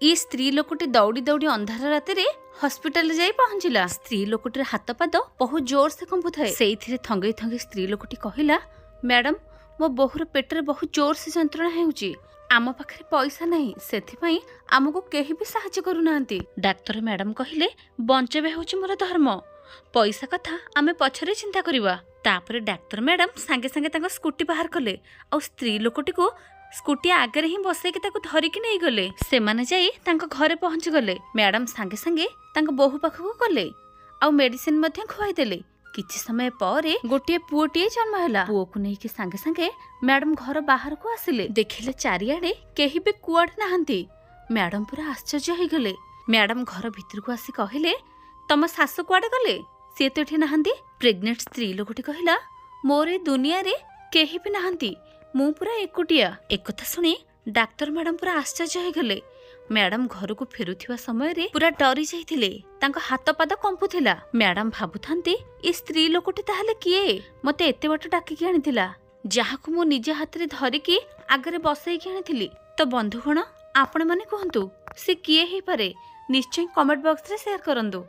ये स्त्री लोकटी दौड़ी दौड़ी अंधार राति हॉस्पिटल जाई पहुंचला। स्त्री लोकटीर हाथ पाद बहुत जोर से कंपुथाए। सेइथिरे थंगई थंगई स्त्री लोकटी कहिला, मैडम मो बोहुर पेटरे बहुत जोर से जंत्रणा हेउची, आम पाखरे पैसा नहीं, सेथिपई आमको केही भी साहाय्य करूनांती। डाक्टर मैडम कहिले, बंचबे होची मोर धर्म, पैसा कथा आमे पछरे चिंता करिवा। तापरे डाक्टर मैडम सांगे सांगे तांको स्कूटी बाहर कले आ स्त्री लोकटी को स्कूटी आगे ही बसैकी ताको धरिकी नहीं गले। सेमाने जाई तांको घरे पहुंची गले। मैडम सांगे सांगे तांको बोहू पाखକୁ गले आ मेडिसिन मध्य खुआई देले। किछि समय पर गोटे पुओटीए जन्म हैला। पुओ को नेकी सांगे सांगे मैडम घर बाहर को आसिले। देखिले चारियाडे केही भी कुआडे नाहंती। मैडम पूरा आश्चर्य हो गले। मैडम घर भीतर को आसी कहिले, तम सासु कुआडे गले, सी तो एठी नाहंती। प्रेग्नेंट स्त्री लोकटी कहिला, मोर ए दुनिया रे केही भी नाहंती, मु पूरा एकुटिया। एक कथा सुनी डाक्टर मैडम पूरा आश्चर्य हो गले। मैडम घर को फेरुथिबा समय रे पूरा डरी जाइथिले, तांको हाथ पाद कंपुथिला। मैडम भाबुथांती ए स्त्री लोकटी ताहले किए, मते एते बाट डाकिकी आनिथिला, जाहाकु मु निजे हाथ रे धरिकी आगरे बसैकी आनिथिली। तो बंधुगण, आपण माने कहंतु से किए ही पारे, निश्चय कमेंट बॉक्स रे शेयर करंतु।